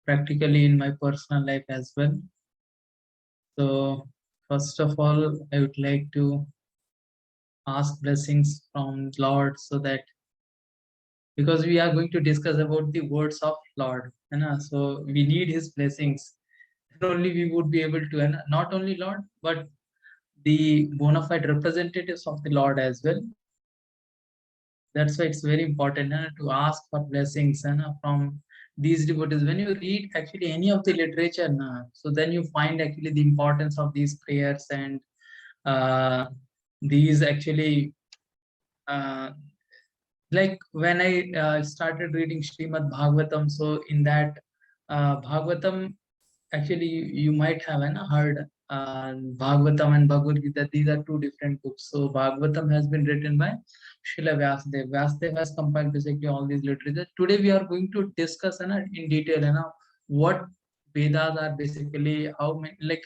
practically in my personal life as well. So first of all, I would like to ask blessings from Lord, so that because we are going to discuss about the words of Lord, so we need His blessings. Then only we would be able to, not only Lord, but the bona fide representatives of the Lord as well. That's why it's very important to ask for blessings from these devotees. When you read actually any of the literature, so then you find actually the importance of these prayers, and these actually, like when I started reading Srimad Bhagavatam, so in that Bhagavatam, actually you might have heard Bhagavatam and Bhagavad Gita. These are two different books. So Bhagavatam has been written by Srila Vyasadeva. Vyasadeva has compiled basically all these literature. Today we are going to discuss in detail what Vedas are basically, how many, like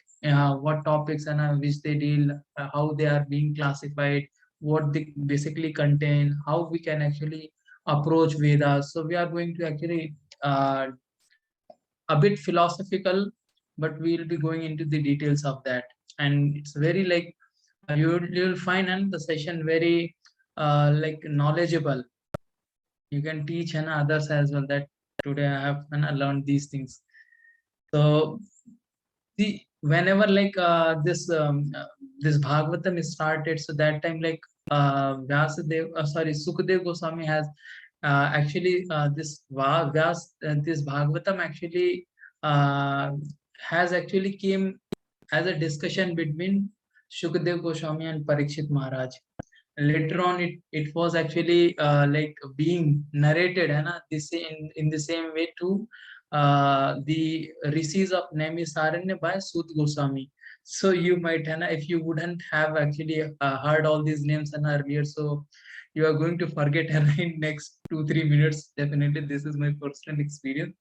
what topics which they deal, how they are being classified, what they basically contain, how we can actually approach Vedas. So we are going to actually a bit philosophical, but we'll be going into the details of that. And it's very like you'll find the session very like knowledgeable. You can teach others as well, that today I have learned these things. So the whenever like this Bhagavatam is started, so that time like Sukadev Goswami has actually this Bhagavatam actually has actually came as a discussion between Sukadev Goswami and Parikshit Maharaj. Later on, it was actually like being narrated in the same way to the rishis of Naimisaranya by Sut Goswami. So you might, if you wouldn't have actually heard all these names earlier, so you are going to forget in next 2-3 minutes. Definitely, this is my personal experience.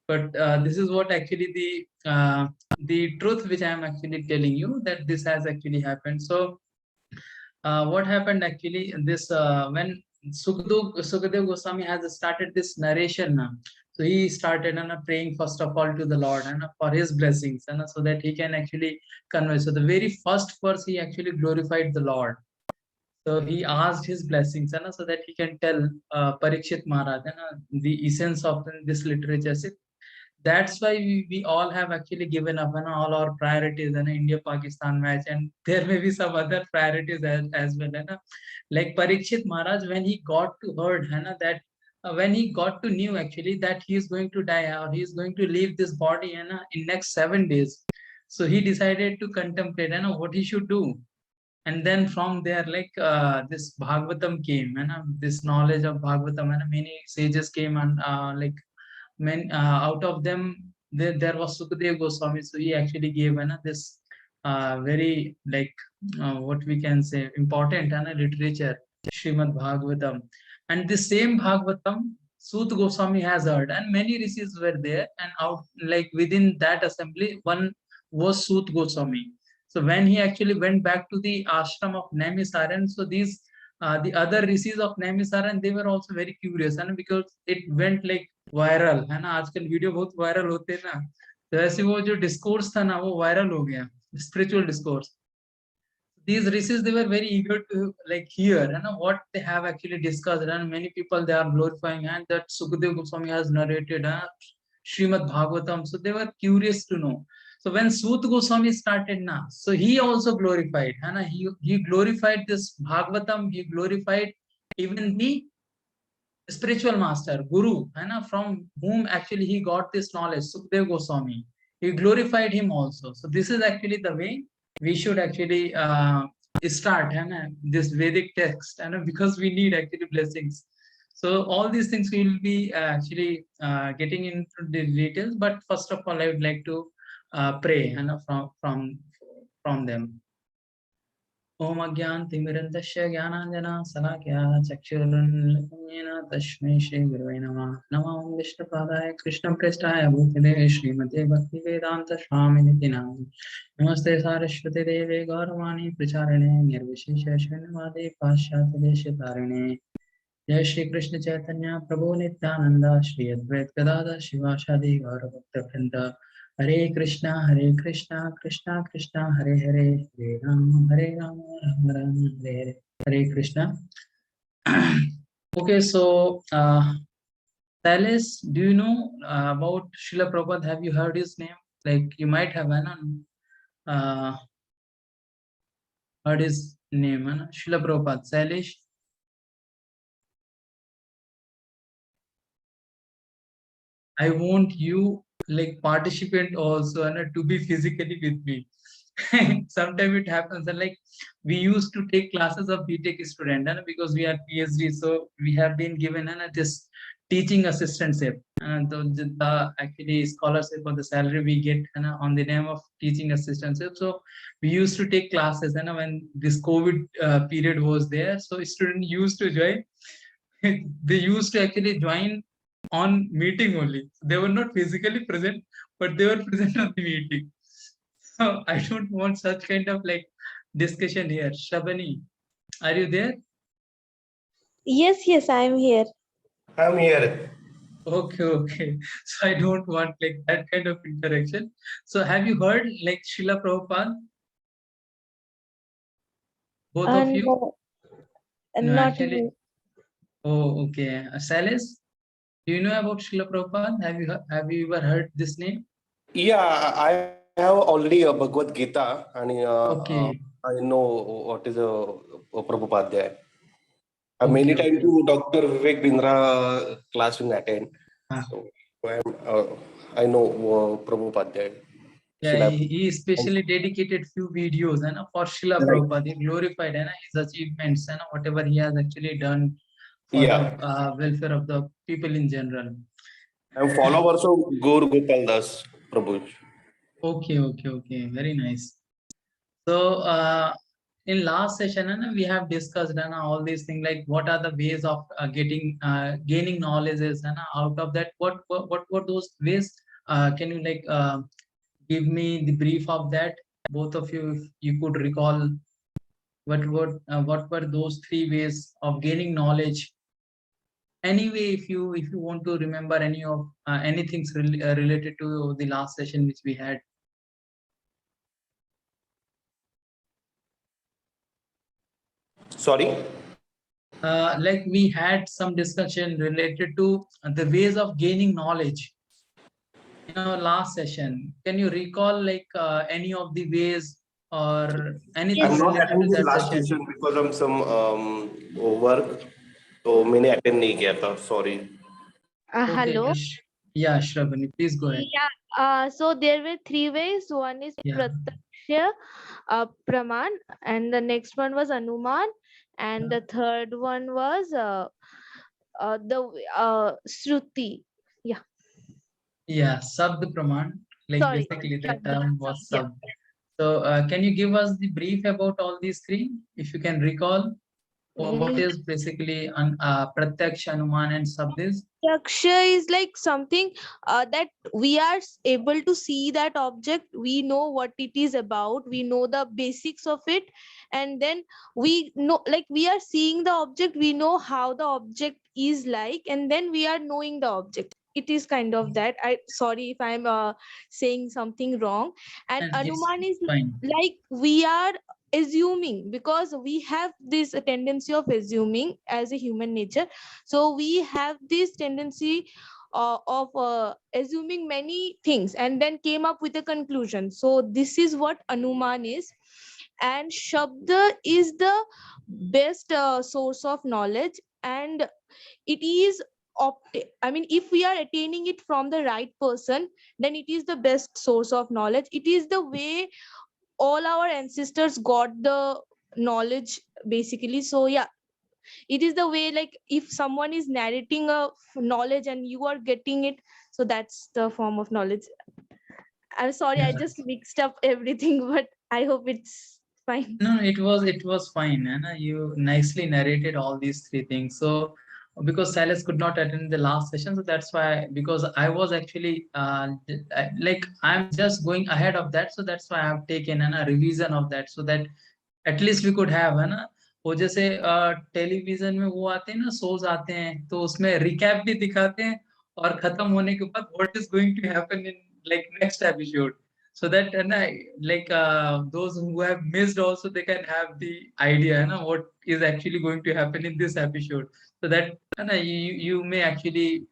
But this is what actually the truth which I am actually telling you, that this has actually happened. So what happened actually, this when Sukadev Goswami has started this narration now. So he started praying first of all to the Lord for his blessings, so that he can actually convey. So the very first verse, he actually glorified the Lord. So he asked his blessings, so that he can tell Parikshit Maharaj the essence of this literature. That's why we all have actually given up on all our priorities in India-Pakistan match, and there may be some other priorities as well. Like Parikshit Maharaj, when he got to heard that when he got to knew actually that he is going to die, or he is going to leave this body in next 7 days. So he decided to contemplate what he should do. And then from there, like this Bhagavatam came, this knowledge of Bhagavatam, and many sages came, and like out of them there was Sukadev Goswami. So he actually gave this very like what we can say important literature, Srimad Bhagavatam. And the same Bhagavatam Sut Goswami has heard, and many rishis were there, and out like within that assembly one was Sut Goswami. So when he actually went back to the ashram of Naimisaranya, so these the other rishis of Naimisaranya, they were also very curious, and because it went like viral है आजकल video बहुत viral होते हैं तो ऐसे वो जो discourse था वो वायरल हो गया, spiritual discourse. These rishis, they were very eager to like hear what they have actually discussed, and many people, they are glorifying and that Sukadev Goswami has narrated Srimad Bhagavatam. So they were curious to know. So when Sut Goswami started so he also glorified he glorified this Bhagavatam. He glorified even the spiritual master, Guru, from whom actually he got this knowledge, Sukadev Goswami. He glorified him also. So this is actually the way we should actually start this Vedic text, because we need actually blessings. So all these things we will be actually getting into the details. But first of all, I would like to pray from them. ओम अज्ञानतिमिरन्धस्य ज्ञानाञ्जना शलाकया चक्षुरुन्मीलितं तस्मै श्रीगुरवे नमः। नमो विष्णुपादाय कृष्णप्रेष्ठाय भूतले श्रीमते भक्तिवेदान्तस्वामिनिति नामिने। नमस्ते सारस्वते देवे गौरवाणी प्रचारिणे निर्विशेषशून्यवादे पाश्चात्यदेशतारिणे। Jai Shri Krishna Chaitanya Prabhu Nityananda Shri Advait Gadada Shivashadi Gauravaktapinda Hare Krishna Krishna Krishna Hare Hare Hare Rama Rama Rama Hare Hare Hare Krishna. Okay, so Silas, do you know about Srila Prabhupada? Have you heard his name? Like you might have heard his name, Srila Prabhupada. Silas, I want you like participant also to be physically with me. Sometimes it happens and like we used to take classes of BTech student because we are PhD, so we have been given this teaching assistantship and the actually scholarship or the salary we get on the name of teaching assistantship. So we used to take classes and when this COVID period was there, so students used to join. They used to actually join on meeting only. They were not physically present, but they were present on the meeting. So I don't want such kind of like discussion here. Shabani, are you there? Yes, I am here. I'm here. Okay, okay. So I don't want like that kind of interaction. So have you heard like Srila Prabhupada? Both of you? No, No, not actually. me. Oh, okay. Salis, do you know about Srila Prabhupada? Have you ever heard this name? Yeah, I have already a Bhagavad Gita, and Okay, I know what is a Prabhupada. Many okay, times okay. to Dr. Vivek Bindra class will attend. Ah, So I know Prabhupada. yeah, Shila. he especially dedicated few videos for Srila Right. Prabhupada. He glorified his achievements and whatever he has actually done for the Yeah. welfare of the people in general. I'm followers of Gaur Gopal Das Prabhu. Okay, okay, okay. Very nice. So, in last session, we have discussed all these things like what are the ways of gaining knowledges, and out of that, what were those ways? Can you like give me the brief of that? Both of you, if you could recall what were those three ways of gaining knowledge? Anyway, if you want to remember any of anything related to the last session which we had. Sorry. Like we had some discussion related to the ways of gaining knowledge in our last session. Can you recall like any of the ways or anything I'm Yes. not related to attending the that last session? session because of some work. तो मैंने attend नहीं किया था. Sorry. Okay, Hello. yeah, Shravani, please go ahead. Yeah. So there were three ways. One is Yeah, Pratyaksha, Praman, and the next one was Anuman, and the third one was the Shruti. Yeah. yeah, Sabd Praman, like Sorry. basically that Shabda. term was Yeah. Sabd. So, can you give us the brief about all these three, if you can recall? What Mm, is basically Pratyaksha, Anuman, and Sabd is? Yaksha is like something that we are able to see that object. We know what it is about. We know the basics of it, and then we know, like we are seeing the object. We know how the object is like, and then we are knowing the object. It is kind of that. I sorry if I'm saying something wrong. And And Anuman is it's fine. like we are assuming, because we have this tendency of assuming as a human nature. So we have this tendency of assuming many things and then came up with a conclusion. So this is what Anuman is. And Shabda is the best source of knowledge, and it is I mean, if we are attaining it from the right person, then it is the best source of knowledge. It is the way all our ancestors got the knowledge, basically. So yeah, it is the way, like if someone is narrating a knowledge and you are getting it, so that's the form of knowledge. I'm sorry, I Yeah. just mixed up everything, but I hope it's fine. No, it was fine, and you nicely narrated all these three things. So because Silas could not attend the last session, so that's why because I was actually like I'm just going ahead of that, so that's why I have taken a revision of that, so that at least we could have वो जैसे television में वो आते हैं ना, shows आते हैं, तो उसमें रिकैप भी दिखाते हैं और खत्म होने के बाद what is going to happen in like next episode, so that and like those who have missed also they can have the idea what is actually going to happen in this episode, so that you may actually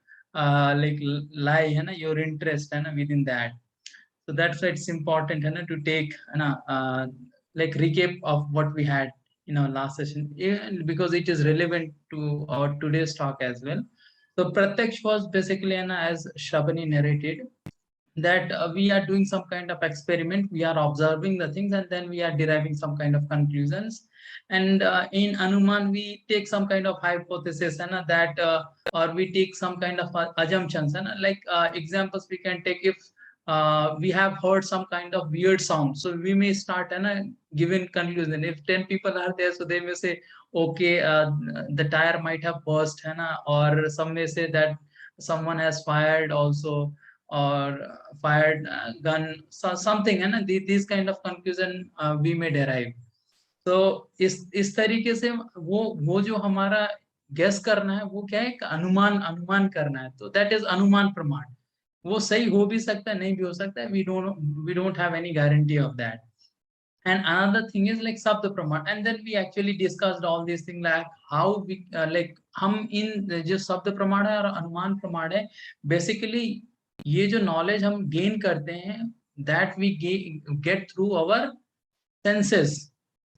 like lie your interest within that. So that's why it's important to take like recap of what we had in our last session, because it is relevant to our today's talk as well. So Pratyaksh was basically as Shabani narrated, that we are doing some kind of experiment, we are observing the things and then we are deriving some kind of conclusions. And in Anuman we take some kind of hypothesis that or we take some kind of assumptions, like examples we can take. If we have heard some kind of weird sound, so we may start given conclusion. If 10 people are there, so they may say okay, the tire might have burst, or some may say that someone has fired also, or fired gun, so something these kind of conclusion we may derive. तो इस तरीके से वो जो हमारा guess करना है वो क्या है, एक अनुमान अनुमान करना है, तो दैट इज अनुमान प्रमाण। वो सही हो भी सकता है, नहीं भी हो सकता है, we don't have any guarantee of that. And another thing is like Sabda Praman, and then we actually discussed all these things, like how we like हम इन जो शब्द प्रमाण है और अनुमान प्रमाण है, बेसिकली ये जो नॉलेज हम गेन करते हैं, that we get through our senses.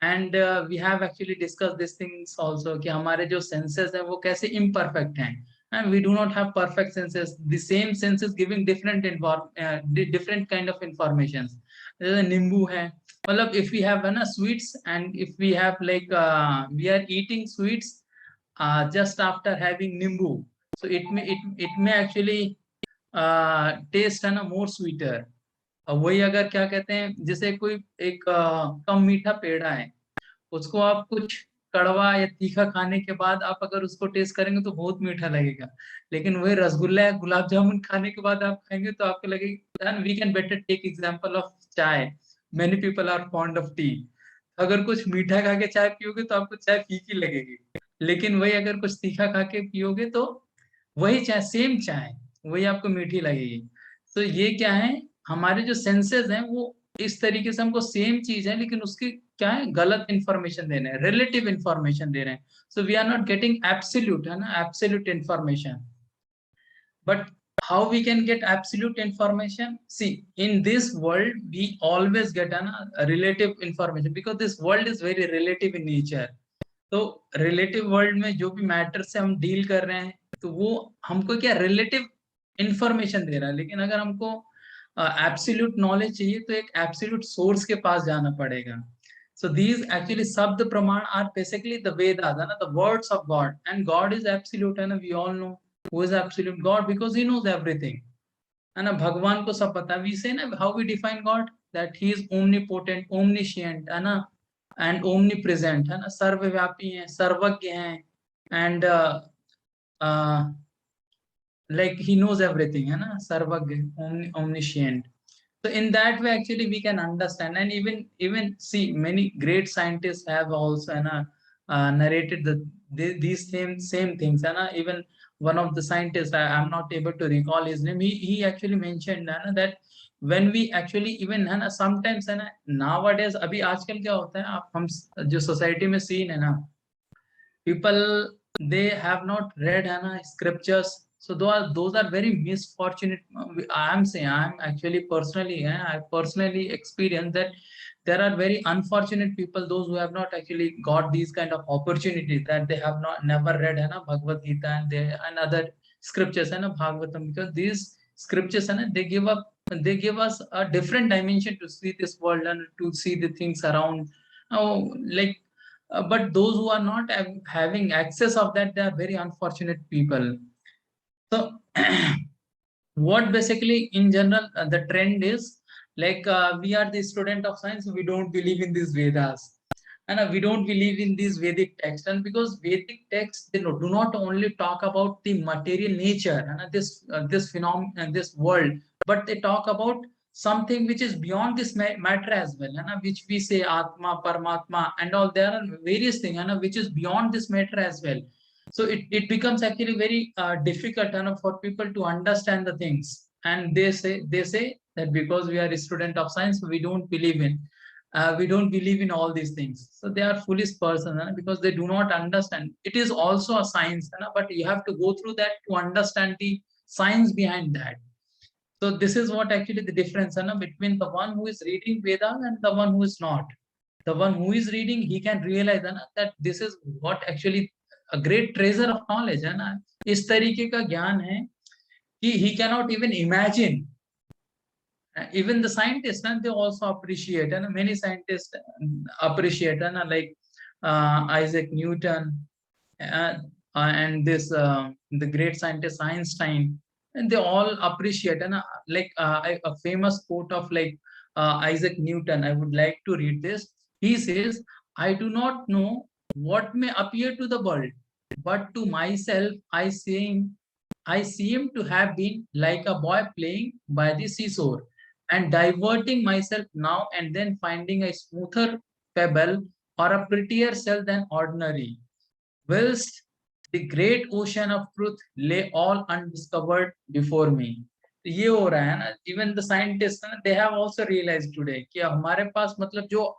And we have actually discuss this things also कि हमारे जो सेंसेस है वो कैसे इम्परफेक्ट हैं, and we do not have perfect senses. The same senses giving different kind of informations. जैसे नींबू है, मतलब if we have sweets, and if we have like we are eating sweets just after having nimbu, so it may actually taste more sweeter. वही अगर क्या कहते हैं, जैसे कोई एक कम मीठा पेड़ा है, उसको आप कुछ कड़वा या तीखा खाने के बाद आप अगर उसको टेस्ट करेंगे तो बहुत मीठा लगेगा, लेकिन वही रसगुल्ला या गुलाब जामुन खाने के बाद आप खाएंगे तो आपको लगेगा। We can better take example of chai, many people are fond of tea. अगर कुछ मीठा खा के चाय पियोगे तो आपको चाय फीकी लगेगी, लेकिन वही अगर कुछ तीखा खा के पियोगे तो वही चाय, सेम चाय, वही आपको मीठी लगेगी। तो ये क्या है, हमारे जो सेंसेस हैं वो इस तरीके से हमको सेम चीज है, लेकिन उसकी क्या है, गलत इंफॉर्मेशन दे रहे हैं, रिलेटिव इंफॉर्मेशन दे रहे हैं। So we are not getting absolute absolute information. But how we can get absolute information? See, in this world, we always get a relative information, because this world is very relative in nature. तो relative world में जो भी matter से हम deal कर रहे हैं, तो वो हमको क्या रिलेटिव इंफॉर्मेशन दे रहा है। लेकिन अगर हमको एब्सोल्यूट नॉलेज चाहिए तो एक एब्सोल्यूट सोर्स के पास जाना पड़ेगा। So these actually Sabda Praman are basically the Vedas, the words of God, and God is absolute, and we all know who is absolute God, because He knows everything. है ना, भगवान को सब पता है। We say ना, how we define God, that He is omnipotent, omniscient, है ना, and omnipresent, है ना, सर्वव्यापी हैं, सर्वज्ञ हैं, and uh, like He knows everything, है ना, सर्वज्ञ, omniscient. So in that way, actually, we can understand, and even see many great scientists have also narrated these same things. Even one of the scientists, I'm not able to recall his name. He actually mentioned that when we actually even sometimes nowadays, अभी आजकल क्या होता है, आप हम जो society में scene है ना, people they have not read scriptures, so those are very misfortunate. I'm saying, I'm actually personally I personally experienced that there are very unfortunate people, those who have not actually got these kind of opportunities, that they have not never read Bhagavad Gita and other scriptures Bhagavatam, because these scriptures they give us a different dimension to see this world and to see the things around. Like but those who are not having access of that, they are very unfortunate people. So what basically in general the trend is, like we are the student of science, we don't believe in these Vedas, and we don't believe in these Vedic texts. And because Vedic texts, they do not only talk about the material nature and this phenomenon and this world, but they talk about something which is beyond this matter as well, है ना, which we say Atma, Paramatma and all. There are various things, है ना, which is beyond this matter as well. So it becomes actually very difficult, है ना, for people to understand the things. And they say that because we are a student of science, we don't believe in all these things. So they are foolish person, है ना, because they do not understand. It is also a science, है ना, but you have to go through that to understand the science behind that. So this is what actually the difference, है ना, between the one who is reading Vedas and the one who is not. The one who is reading, he can realize, है ना, that this is what actually a great treasure of knowledge, है ना. इस तरीके का ज्ञान है कि he cannot even imagine. Even the scientists, and they also appreciate, and many scientists appreciate, and like Isaac Newton, and this the great scientist Einstein, and they all appreciate. And like a famous quote of like Isaac Newton, I would like to read this. He says, "I do not know what may appear to the world, but to myself I seem to have been like a boy playing by the seashore and diverting myself now and then, finding a smoother pebble or a prettier shell than ordinary, whilst the great ocean of truth lay all undiscovered before me." तो ये हो रहा है ना, even the scientists, they have also realized today कि हमारे पास मतलब जो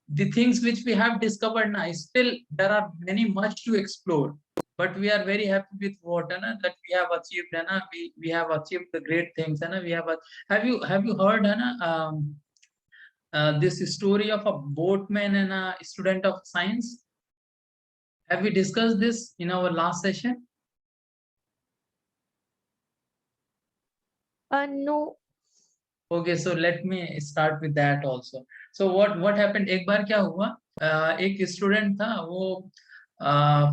the things which we have discovered now, still there are many much to explore, but we are very happy with what, that we have achieved, we have achieved the great things, we have you heard, this story of a boatman and a student of science? Have we discussed this in our last session? No. Okay, so let me start with that also. So what happened? एक बार क्या हुआ, एक student था, वो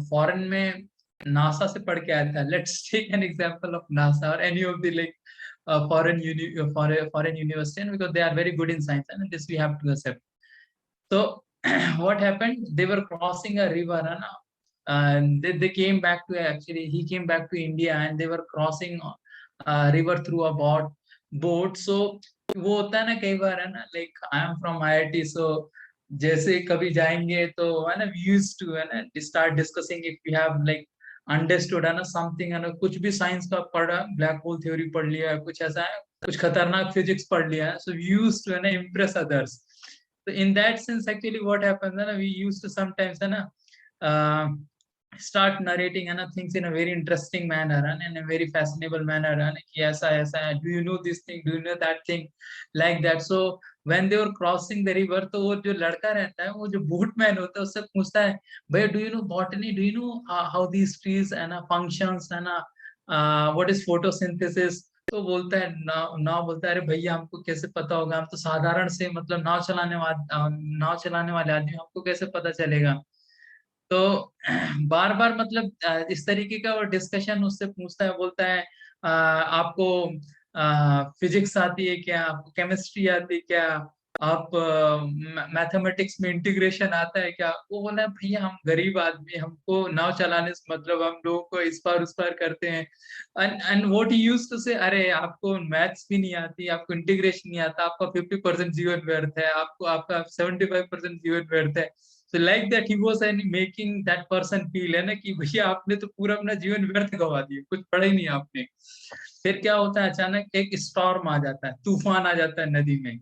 foreign में NASA से पढ़ के आया था. Let's take an example of NASA or any of the like foreign university, because they are very good in science, and this we have to accept. So what happened? They were crossing a river, and they came back to, actually he came back to India, and they were crossing a river through a boat. So वो होता है ना कई बार, है ना, like I am from IIT, so जैसे कभी जाएंगे तो है ना, we used to, है ना, start discussing if we have like understood, है ना, something, है ना, कुछ भी साइंस का पढ़ा, ब्लैक होल थ्योरी पढ़ लिया, कुछ ऐसा है, कुछ खतरनाक फिजिक्स पढ़ लिया है, so we used to, है ना, impress others. So in that sense, actually what happens, है ना, we used to sometimes, है ना, start narrating, है ना, things in a very interesting manner and in a very fashionable manner, है ना, कि ऐसा ऐसा है, do you know this thing, do you know that thing, like that. So when they were crossing the river, तो वो जो लड़का रहता है, वो जो बोटमैन होता है, उससे पूछता है, भैया do you know botany, do you know how these trees, है ना, functions, है ना, what is photosynthesis. तो बोलता है नाव बोलता है, अरे भैया हमको कैसे पता होगा, हम तो साधारण से मतलब नाव चलाने वाले आदमी, हमको कैसे पता चलेगा. तो बार बार मतलब इस तरीके का वो डिस्कशन उससे पूछता है, बोलता है आपको फिजिक्स आती है क्या, आपको केमिस्ट्री आती है क्या, आप मैथमेटिक्स में इंटीग्रेशन आता है क्या. वो बोला, भैया हम गरीब आदमी, हमको नाव चलाने से मतलब, हम लोगों को इस पार उस पार करते हैं. And what he used to say, अरे आपको मैथ्स भी नहीं आती, आपको इंटीग्रेशन नहीं आता, आपका 50% जीवन व्यर्थ है, आपको आपका 75% जीवन व्यर्थ है. So like that he was making that person feel, है ना, कि भैया आपने तो पूरा अपना जीवन व्यर्थ गवा दिया, कुछ पढ़ा ही नहीं आपने. फिर क्या होता है, अचानक एक स्टॉर्म आ जाता है, तूफान आ जाता है नदी में,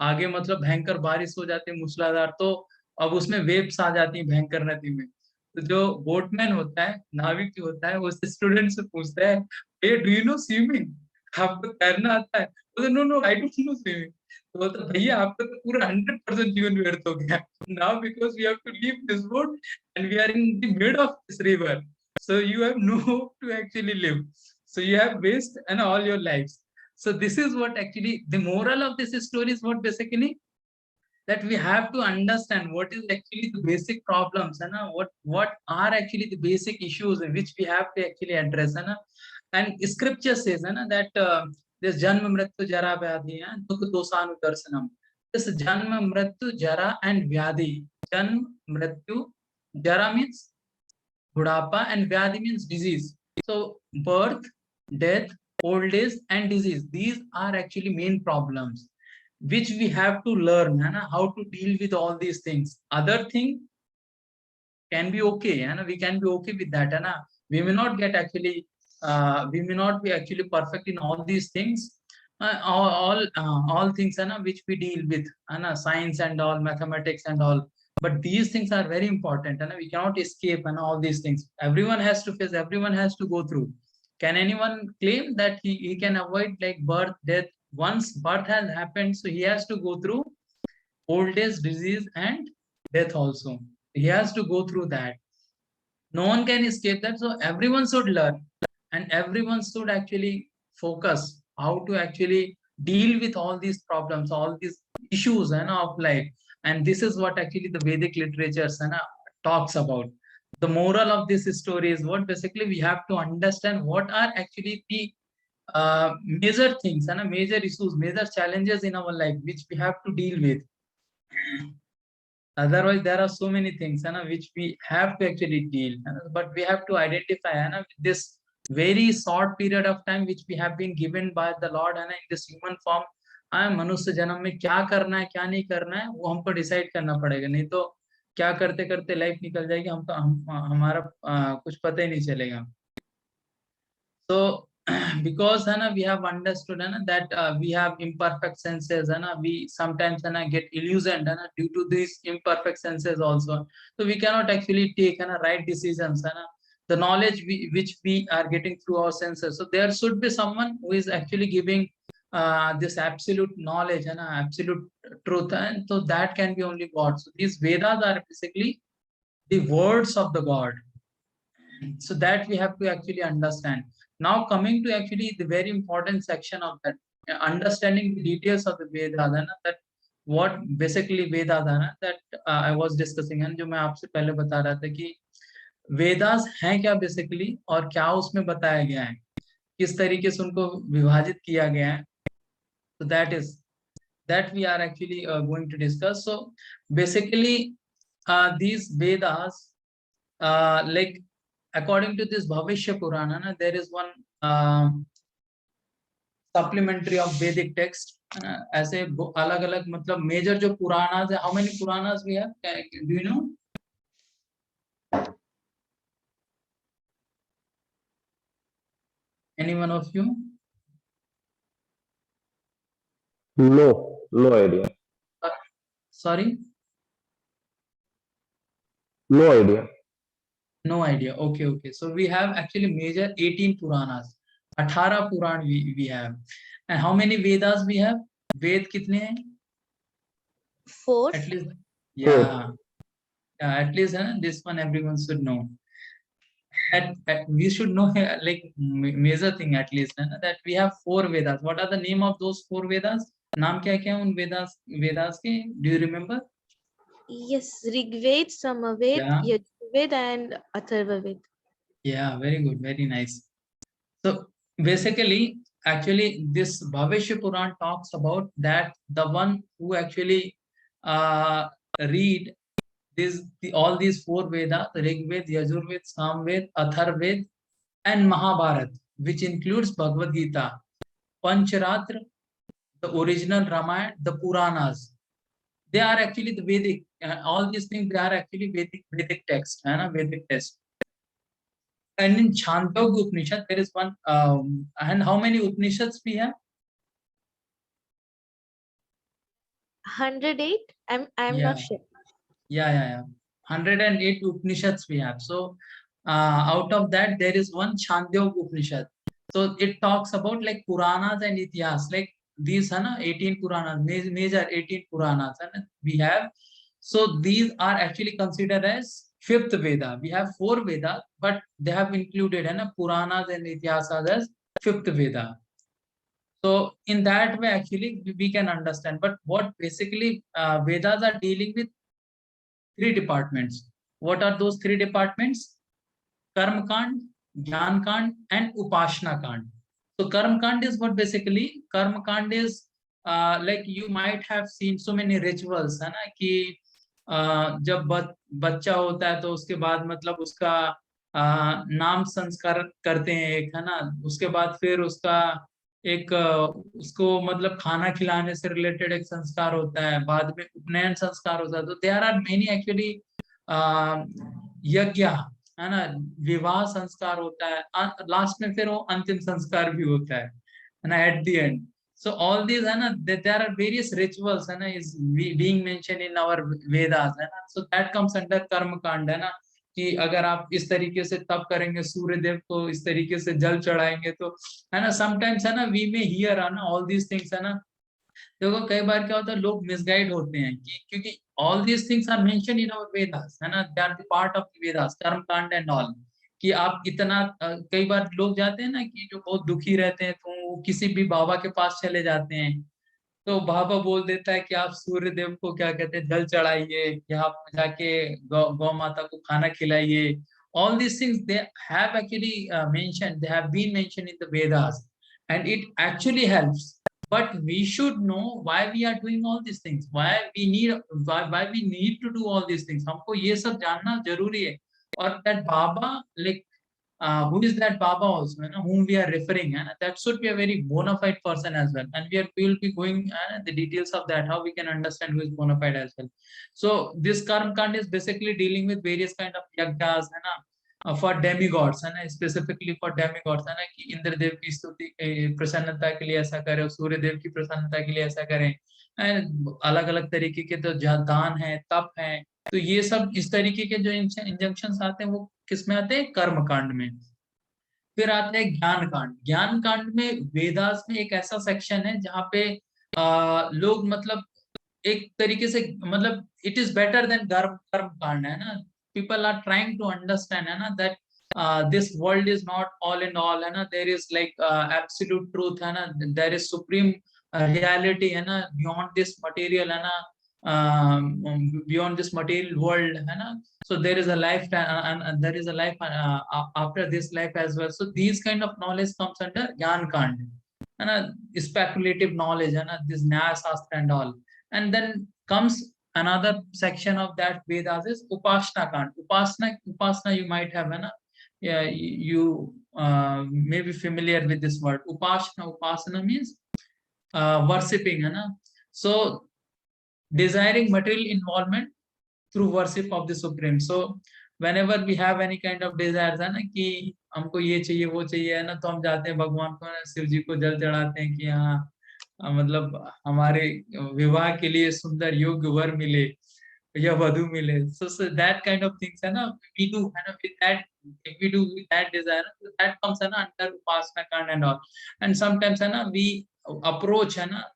आगे मतलब भयंकर बारिश हो जाती है मूसलाधार. तो अब उसमें वेव्स आ जाती है भयंकर नदी में. तो जो बोटमैन होता है, नाविक जो होता है, वो स्टूडेंट से पूछता है, uh do you know swimming, आपको तैरना आता है. तो no no I don't know swimming. तो बोलता, भैया आपका तो पूरा 100% जीवन व्यर्थ हो गया. Now because we have to leave this boat and we are in the mid of this river, so you have no hope to actually live, so you have wasted and all your lives. So this is what actually the moral of this story is, what basically, that we have to understand what is actually the basic problems, and what are actually the basic issues in which we have to actually address, and scripture says, that this janma mrityu jara vyadhi dukh dosanu darshanam. This janma mrityu jara and vyadhi, janma mrityu, jara means budhapa and vyadhi means disease. So birth, death old age and disease. These are actually main problems which we have to learn, है ना, how to deal with all these things. Other thing can be okay, है ना, we can be okay with that, है ना. We may not get actually, we may not be actually perfect in all these things, all things, है ना, which we deal with, है ना, science and all, mathematics and all. But these things are very important, है ना. We cannot escape, and all these things everyone has to face, everyone has to go through. Can anyone claim that he can avoid like birth, death? Once birth has happened, so he has to go through old age, disease, and death also. He has to go through that. No one can escape that. So everyone should learn, and everyone should actually focus how to actually deal with all these problems, all these issues, and of life. And this is what actually the Vedic literatures and talks about. The moral of this story is what basically we have to understand what are actually the major things and major issues, major challenges in our life which we have to deal with. Otherwise, there are so many things which we have to actually deal, but we have to identify this very short period of time which we have been given by the Lord in this human form. मनुष्य जन्म में क्या करना है क्या नहीं करना है वो हमको डिसाइड करना पड़ेगा, नहीं तो क्या करते करते लाइफ निकल जाएगी, हमारा कुछ पता ही नहीं चलेगा. So because we have understood that we have imperfect senses, we sometimes get illusioned due to these imperfect senses also. So we cannot actually take right decisions, the knowledge which we are getting through our senses. So there should be someone who is actually giving this absolute knowledge and absolute truth, and so that can be only God. So these Vedas are basically the words of the God. So that we have to actually understand. Now coming to actually the very important section of that, understanding the details of the Vedas, that what basically Vedas that I was discussing, and जो मैं आपसे पहले बता रहा था कि वेदास हैं क्या बेसिकली और क्या उसमें बताया गया है, किस तरीके से उनको विभाजित किया गया है. So that we are actually going to discuss. So basically these Vedas, like according to this Bhavishya Purana, there is one supplementary of Vedic text. ऐसे अलग अलग मतलब major जो Puranas है, how many Puranas we have? Do you know? Any one of you? No, no idea. Sorry? No idea. No idea. Okay, okay. So we have actually major 18 Puranas. 18 Puran we have. And how many Vedas we have? Ved कितने हैं? 4. At least, Four. yeah. At least this one everyone should know. We should know like major thing at least that we have 4 Vedas. What are the name of those 4 Vedas? नाम क्या क्या उन Vedas के? Do you remember? Yes, Rigved, Samaved, Yeah. Yajurved, and Atharvaved. Yeah, very good, very nice. So basically, actually, this Bhavishya Puran talks about that the one who actually read all these 4 Vedas, Rig Ved, Yajurved, Samved, Atharved, and Mahabharat, which includes Bhagavad Gita, Pancharatra, the original Ramayana, the Puranas. They are actually the Vedic. All these things they are actually Vedic text, Vedic text. And in Chandogya Upanishad, there is one. And how many Upanishads we have? 108. I'm Yeah. not sure. Yeah. 108 Upanishads we have. So out of that, there is one Chandogya Upanishad. So it talks about like Puranas and Itihas, like these 18 Puranas, major 18 Puranas we have. So these are actually considered as 5th Veda. We have 4 Vedas, but they have included Puranas and Itihasas as 5th Veda. So in that way, actually, we can understand. But what basically Vedas are dealing with 3 departments. What are those 3 departments? Karma Kand, Jnana Kand, and Upashna Kand. So Karma Kand is what basically Karma Kand is like you might have seen so many rituals है ना कि जब बच्चा होता है तो उसके बाद मतलब उसका नाम संस्कार करते हैं एक, है ना। उसके बाद फिर उसका एक उसको मतलब खाना खिलाने से रिलेटेड एक संस्कार होता है, बाद में उपनयन संस्कार होता है। तो देयर आर मेनी एक्चुअली यज्ञ, है ना। विवाह संस्कार होता है, लास्ट में फिर वो अंतिम संस्कार भी होता है ना, at the end. So all these, है ना, देयर आर वेरियस रिचुअल्स, है ना, is being mention in our Vedas, है ना। सो दैट कम्स अंडर कर्म कांड, है ना, कि अगर आप इस तरीके से तप करेंगे, सूर्य देव को इस तरीके से जल चढ़ाएंगे, तो है ना, समटाइम्स, है ना, वी में हियर, है ना, ऑल दीज थिंग्स, है ना। देखो कई बार क्या होता है, लोग मिसगाइड होते हैं कि क्योंकि all these things are mention in our Vedas, है ना, they are the part of Vedas, karma kand and all. कि आप इतना कई बार लोग जाते हैं ना कि जो बहुत दुखी रहते हैं, तो वो किसी भी बाबा के पास चले जाते हैं, तो बाबा बोल देता है कि आप सूर्य देव को क्या कहते हैं, जल चढ़ाइए, या आप जाके गौ माता को खाना खिलाइए। All these things they have actually mentioned, they have been mentioned in the Vedas, and it actually helps. But we should know why we are doing all these things, why we need to do all these things. हमको ये सब जानना जरूरी है। और that Baba, like who is that Baba also, you know, whom we are referring, and that should be a very bona fide person as well. And we will be going the details of that, how we can understand who is bona fide as well. So this Karm Kand is basically dealing with various kind of yagdas, है ना, for demigods, है ना, specifically for demigods, है ना, कि इंद्र देव की स्तुति प्रसन्नता के लिए ऐसा करें, सूर्य देव की प्रसन्नता के लिए ऐसा करें। अलग अलग तरीके के तो दान है, तप है। तो ये सब इस तरीके के जो इंजंक्शंस आते हैं, वो किस में आते हैं, कर्म कांड में। फिर आता है ज्ञान कांड। ज्ञान कांड में वेदास में एक ऐसा सेक्शन है जहाँ पे लोग मतलब एक तरीके से मतलब इट इज बेटर देन कर्म कर्म कांड, है ना। People are trying to understand, है ना, that this world is not all in all, है ना, there is like absolute truth, है ना, देयर इज सुप्रीम रियलिटी, है ना, बियॉन्ड दिस मटेरियल, है ना, बियॉन्ड दिस मटेरियल वर्ल्ड, है ना। So there is a life, and there is a life after this life as well. So these kind of knowledge comes under Gyan Kand, and speculative knowledge, and this Nyaya Shastra and all. And then comes another section of that Vedas is Upasana Kand. Upasana you might have, yeah, you may be familiar with this word. Upasana means worshipping, है ना. So desiring material involvement through worship of the supreme. So whenever we have any kind of desires, है ना, कि हमको ये चाहिए वो चाहिए, है ना, तो हम जाते हैं भगवान को, शिव जी को जल चढ़ाते हैं कि हाँ मतलब हमारे विवाह के लिए सुंदर योग्य वर मिले या वधु मिले। So that kind of things, है ना, we do, है ना, with that, if we do with that desire, so that comes, है ना, under upasana kand and all. And sometimes, है ना, we approach, है ना,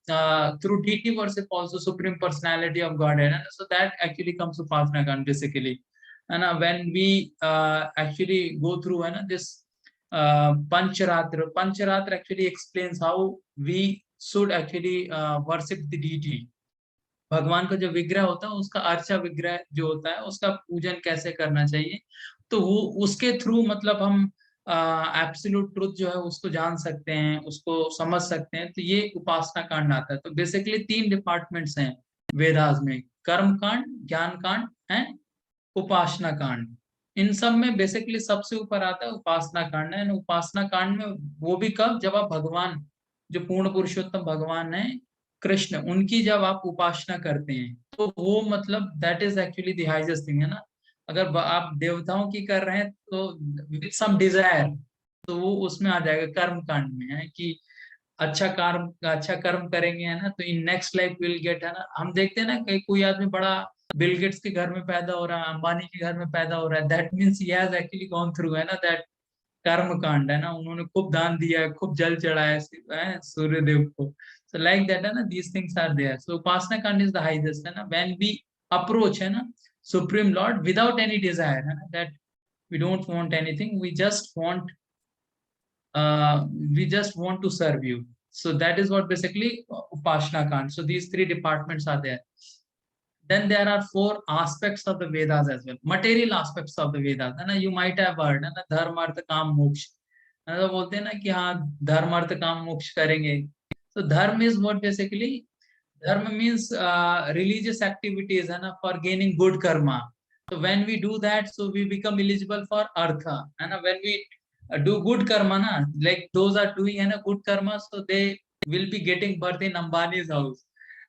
through deity worship also supreme personality of Godhead, है ना. So that actually comes to upasana kand basically, है ना. When we actually go through, है ना, this Pancharatra actually explains how we should actually worship the deity. भगवान का जो विग्रह होता है, उसका अर्चा विग्रह जो होता है, उसका पूजन कैसे करना चाहिए। तो वो उसके थ्रू मतलब हम एब्सोल्यूट ट्रुथ जो है उसको जान सकते हैं, उसको समझ सकते हैं। तो ये उपासना कांड आता है। तो बेसिकली 3 डिपार्टमेंट्स हैं वेदास में, कर्म कांड, ज्ञान कांड एंड उपासना कांड। इन सब में बेसिकली सबसे ऊपर आता है उपासना कांड है। उपासना कांड में वो भी कब, जब आप भगवान, जो पूर्ण पुरुषोत्तम भगवान है कृष्ण, उनकी जब आप उपासना करते हैं, तो वो मतलब that is actually the highest thing, है ना। अगर आप देवताओं की कर रहे हैं तो विद सम डिजायर, तो वो उसमें आ जाएगा कर्म कांड में, है कि अच्छा कर्म करेंगे, है ना, तो in next life will get, है ना। हम देखते हैं ना कि कोई आदमी बड़ा बिल गेट्स के घर में पैदा हो रहा है, अंबानी के घर में पैदा हो रहा है, that means he has actually gone through, है ना, दैट कर्म कांड, है ना। उन्होंने खूब दान दिया है, खूब जल चढ़ाया है सूर्य देव को। So like that, है ना, these things are there. So upasana kand is the highest, है ना, when we approach, है ना, supreme lord without any desire, है ना, that we don't want anything, we just want to serve you. So that is what basically upasana kand. So these 3 departments are there. Then there are 4 aspects of the Vedas as well, material aspects of the Vedas, है ना. You might have heard, है ना, धर्म अर्थ काम मोक्ष, है ना, तो बोलते हैं ना कि हाँ धर्म अर्थ काम मोक्ष करेंगे। तो धर्म is what basically, dharma means religious activities, है ना, for gaining good karma, So when we do that, so we become eligible for artha, and when we do good karma na, like those are doing good karma, so they will be getting birth in Ambani's house.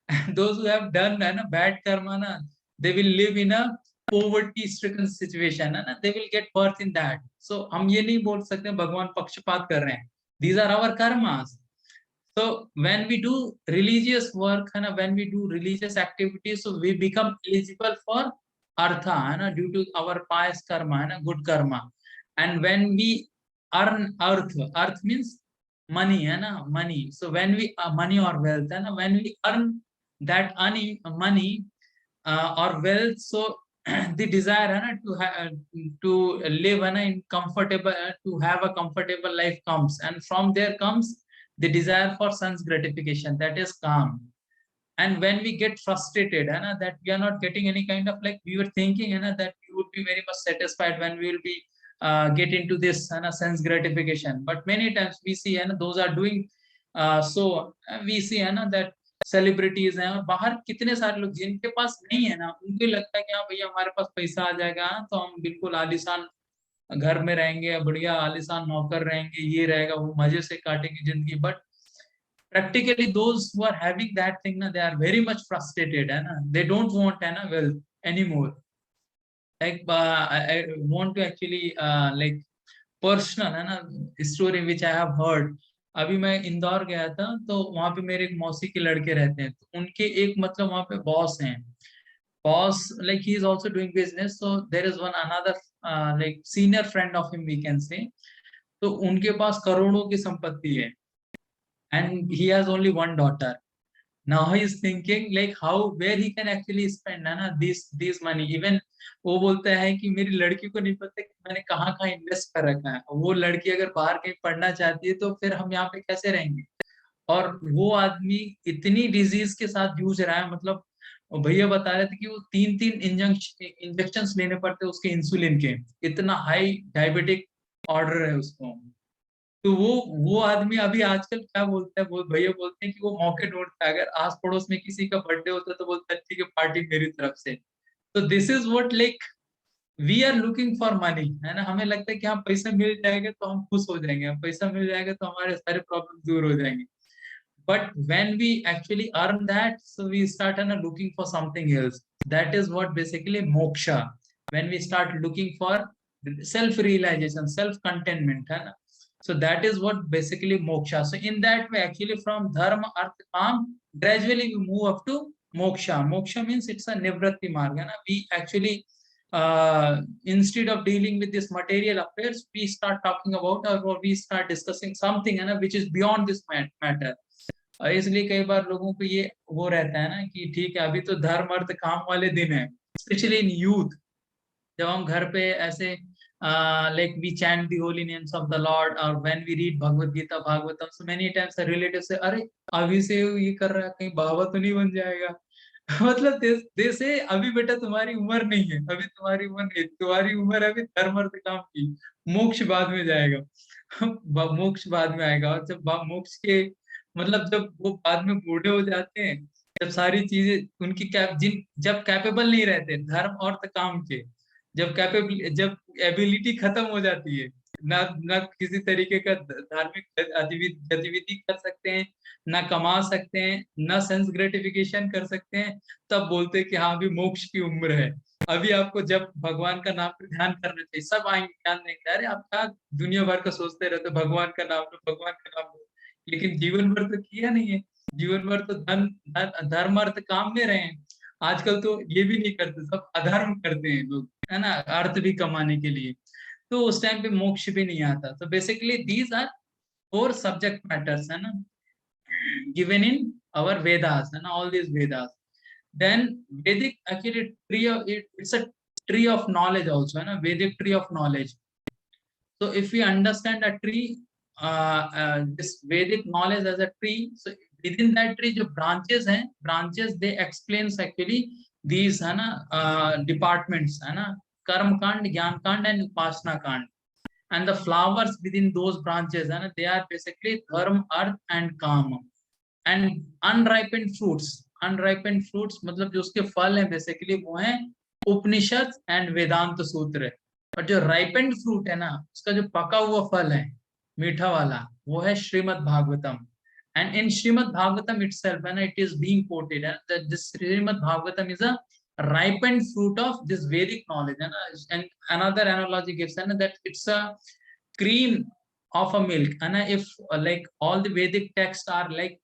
And those who have done bad karma na, they will live in a poverty stricken situation, and they will get birth in that. So हम ये नहीं बोल सकते भगवान पक्षपात कर रहे हैं. These are our karmas. So when we do religious work and when we do religious activities, so we become eligible for artha, due to our pious karma and good karma. And when we earn earth means money, money. So when we money or wealth, and when we earn that money or wealth, so the desire to live in comfortable, to have a comfortable life comes, and from there comes the desire for sense gratification, that is calm. And when we get frustrated that we are not getting any kind of, like we were thinking that we would be very much satisfied when we will be get into this sense gratification, but many times we see those are doing so we see that celebrities हैं और बाहर कितने सारे लोग जिनके पास नहीं है ना, उनको लगता है कि हाँ भैया हमारे पास पैसा आ जाएगा तो हम बिल्कुल आलीशान घर में रहेंगे, बढ़िया आलीशान नौकर रहेंगे, ये रहेगा, वो मजे से काटेंगे जिंदगी. But practically those who are having that thing they are very much frustrated, they don't want wealth anymore. Like I want to actually like personal story which I have heard. अभी मैं इंदौर गया था, तो वहां पे मेरे एक मौसी के लड़के रहते हैं, तो उनके एक मतलब वहां पे बॉस हैं. Boss, like he is also doing business, so there is one another like senior friend of him we can say. तो उनके पास करोड़ों की संपत्ति है, and he has only one daughter. Now he is thinking like how, where he can actually spend this money. Even वो बोलता है कि मेरी लड़की को नहीं पता कि मैंने कहाँ कहाँ इन्वेस्ट कर रखा है. वो लड़की अगर बाहर कहीं पढ़ना चाहती है तो फिर हम यहाँ पे कैसे रहेंगे. और वो आदमी इतनी डिजीज के साथ जूझ रहा है, मतलब भैया बता रहे थे कि वो 3-3 इंजेक्शन लेने पड़ते उसके इंसुलिन के, इतना हाई डायबिटिक ऑर्डर है उसको. तो वो आदमी अभी आजकल क्या बोलता है, वो भैया बोलते हैं कि वो मौके ढूंढता है, अगर आस पड़ोस में किसी का बर्थडे होता है तो बोलता है ठीक है पार्टी मेरी तरफ से. तो this is what like we are looking for money, है ना. हमें लगता है कि हाँ पैसा मिल जाएगा तो हम खुश हो जाएंगे, पैसा मिल जाएगा तो हमारे सारे प्रॉब्लम दूर हो जाएंगे. But when we actually earn that, so we start looking for something else. That is what basically moksha. When we start looking for self-realization, self-contentment, so that is what basically moksha. So in that way, actually from dharma, artha, kam, gradually we move up to moksha. Moksha means it's a nivritti marga. We actually instead of dealing with this material affairs, we start talking about or we start discussing something which is beyond this matter. इसलिए कई बार लोगों को ये वो रहता है ना कि ठीक है अभी तो धर्म अर्थ काम वाले दिन है, स्पेशली इन यूथ. जब हम घर पे ऐसे like we chant the holy names of the lord, और when we read Bhagavad Gita Bhagavatam, so many times relative से अरे अभी से ये कर रहा है कहीं बाबा तो नहीं बन जाएगा. मतलब से अभी बेटा तुम्हारी उम्र नहीं है, अभी तुम्हारी उम्र नहीं, तुम्हारी उम्र अभी धर्म अर्थ काम की, मोक्ष बाद में जाएगा. मोक्ष बाद में आएगा. और जब मोक्ष के मतलब जब वो बाद में बूढ़े हो जाते हैं, जब सारी चीजें उनकी जब कैपेबल नहीं रहते धर्म और काम के, जब एबिलिटी खत्म हो जाती है, ना किसी तरीके का धार्मिक गतिविधि कर सकते हैं, ना कमा सकते हैं, ना सेंस ग्रेटिफिकेशन कर सकते हैं, तब बोलते हैं कि हाँ अभी मोक्ष की उम्र है. अभी आपको जब भगवान का नाम पे ध्यान करना चाहिए, सब आएंगे ध्यान देंगे, अरे आप क्या दुनिया भर का सोचते रहते भगवान का नाम लो, भगवान का नाम लो, लेकिन जीवन भर तो किया नहीं है. जीवन भर तो धर्म अर्थ काम में रहे हैं. आजकल तो ये भी नहीं करते, सब अधर्म करते हैं लोग, है ना, अर्थ भी कमाने के लिए. तो उस टाइम पे मोक्ष भी नहीं आता. तो basically these are 4 subject matters, है ना, गिवन इन आवर वेदास, है ना, all these Vedas. Then Vedic actually it's a tree of knowledge also, है ना, Vedic tree of knowledge. So if we understand a tree, this Vedic knowledge as a tree, so within that tree जो branches हैं, branches they explains actually these है ना departments, है ना, कर्म कांड, ज्ञान कांड and उपासना कांड. And the flowers within those branches है ना, they are basically dharma, arth and kama. And unripened fruits मतलब जो उसके फल हैं basically वो हैं उपनिषद एंड वेदांत सूत्र है। और जो राइपेंड फ्रूट है ना, उसका जो पका हुआ फल है मीठा वाला, वो है Shrimad Bhagavatam. And in Shrimad Bhagavatam itself, है ना, it is being quoted that this Srimad Bhagavatam is a ripened fruit of this Vedic knowledge, है ना। And another analogy gives, है ना, that it's a cream of a milk, है ना। If like all the Vedic texts are like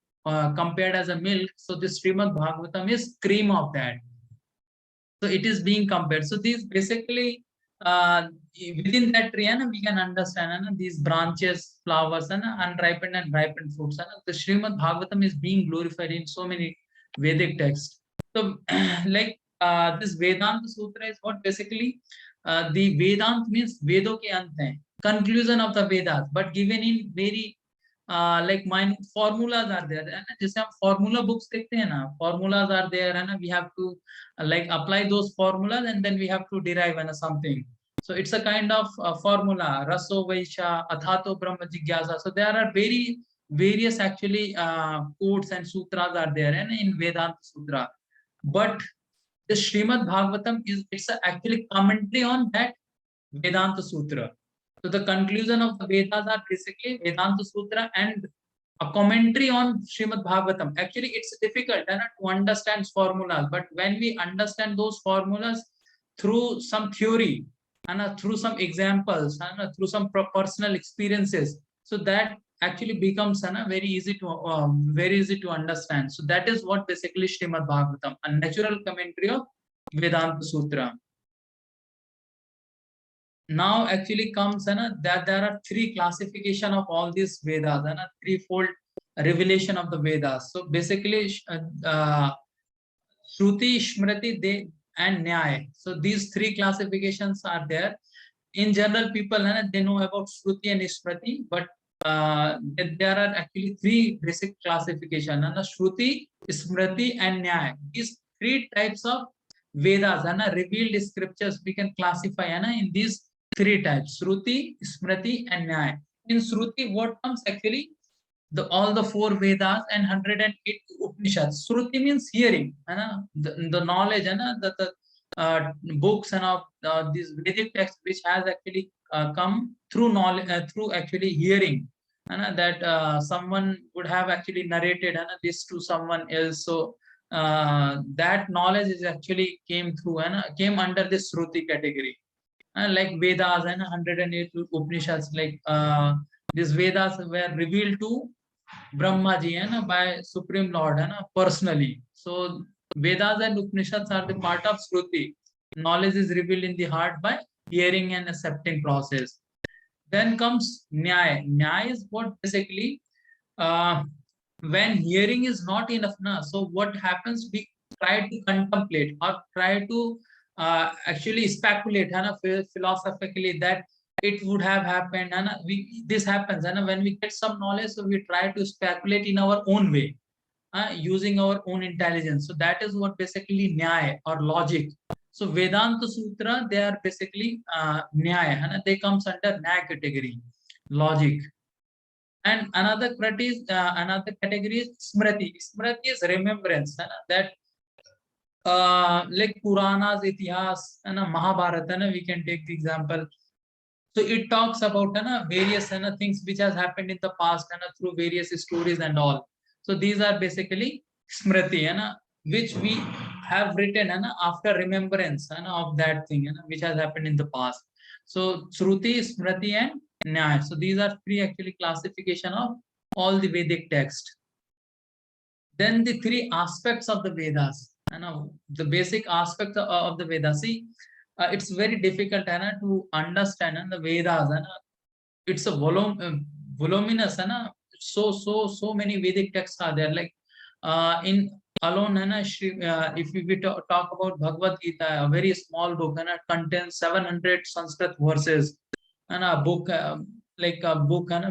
compared as a milk, so this Srimad Bhagavatam is cream of that. So it is being compared. So these basically within that tree, and we can understand, and these branches, flowers, and unripened and ripened fruits. And the Srimad Bhagavatam is being glorified in so many Vedic texts. So like this Vedanta Sutra is what basically the Vedant means Vedo ke ant hai, conclusion of the Vedas, but given in very like mine formulas are there, है ना। जैसे हम formula books देखते हैं ना, formulas are there, है ना। We have to like apply those formulas and then we have to derive something. So it's a kind of formula, raso vaisha athato brahma jigyasa. So there are various actually quotes and sutras are there, and in Vedanta Sutra. But the Srimad Bhagavatam it's actually commentary on that Vedanta Sutra. So the conclusion of the Vedas are basically Vedanta Sutra and a commentary on Srimad Bhagavatam. Actually, it's difficult to understand formulas, but when we understand those formulas through some theory and through some examples and through some personal experiences, so that actually becomes very easy to understand. So that is what basically Srimad Bhagavatam, a natural commentary of Vedanta Sutra. Now actually comes that there are three classification of all these Vedas, threefold revelation of the Vedas. So basically Shruti, Smriti, and Nyaya. So these three classifications are there. In general, people they know about Shruti and Smriti, but there are actually three basic classification, Shruti, Smriti, and Nyaya. These three types of Vedas, revealed scriptures, we can classify in these three types: Shruti, Smriti, and Nyaya. In Shruti, what comes actually? All the four Vedas and 108 Upanishads. Shruti means hearing, the knowledge, the books and these Vedic texts which has actually come through knowledge, through actually hearing, that someone would have actually narrated this to someone else. So that knowledge is actually came through and came under this Shruti category. Like Vedas and 108 Upanishads, like these Vedas were revealed to Brahma ji by Supreme Lord personally. So Vedas and Upanishads are the part of Shruti. Knowledge is revealed in the heart by hearing and accepting process. Then comes Nyaya. Nyaya is what basically when hearing is not enough, so what happens? We try to contemplate or try to actually speculate philosophically that it would have happened, and this happens, and when we get some knowledge, so we try to speculate in our own way, using our own intelligence. So that is what basically Nyaya or logic. So Vedanta Sutra, they are basically Nyaya, they comes under Nyaya category, logic. And another category is Smriti. Smriti is remembrance, that like Puranas, Itihas, and Mahabharata, we can take the example. So it talks about various things which has happened in the past through various stories and all. So these are basically Smriti, which we have written after remembrance of that thing which has happened in the past. So Shruti, Smriti, and Nyaya. So these are three actually classification of all the Vedic text. Then the three aspects of the Vedas, the basic aspect of the Vedas. See, it's very difficult to understand the Vedas. It's a voluminous, so many Vedic texts are there. Like in alone, if we talk about Bhagavad Gita, a very small book, contains 700 Sanskrit verses, and a book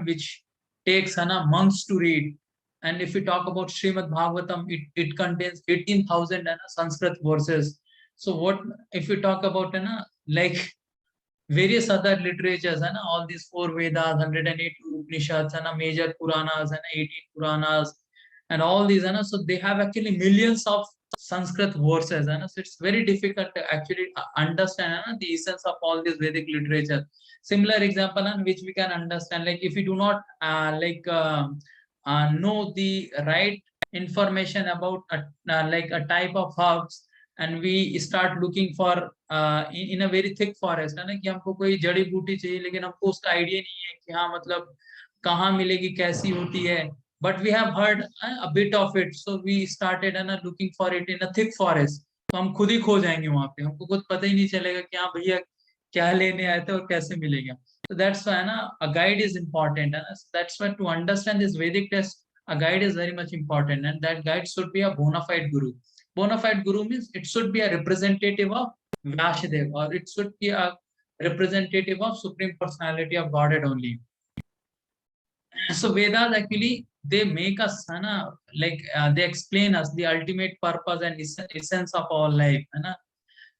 which takes months to read. And if we talk about Srimad Bhagavatam, it contains 18,000 Sanskrit verses. So what if we talk about like various other literatures, all these four Vedas, 108 Upanishads, major Puranas, 18 Puranas, and all these, so they have actually millions of Sanskrit verses, है ना, so it's very difficult to actually understand, है ना, the essence of all this Vedic literature. Similar example, and which we can understand, like if you do not know the right information about like a type of herbs, and we start looking for in a very thick forest, है ना, कि हमको कोई जड़ी बूटी चाहिए, लेकिन हमको उसका आइडिया नहीं है कि हाँ मतलब कहाँ मिलेगी, कैसी होती है, but we have heard a bit of it, so we started looking for it in a thick forest. तो हम खुद ही खो जाएंगे वहां पे, हमको कुछ पता ही नहीं चलेगा कि हाँ भैया क्या लेने आए थे और कैसे मिलेगा. So that's why ना a guide is important, है ना. So that's why to understand this Vedic text, a guide is very much important, and that guide should be a bona fide guru. Bona fide guru means it should be a representative of Vyasadev, or it should be a representative of Supreme Personality of Godhead only. So Vedas actually they make us like they explain us the ultimate purpose and essence of all life,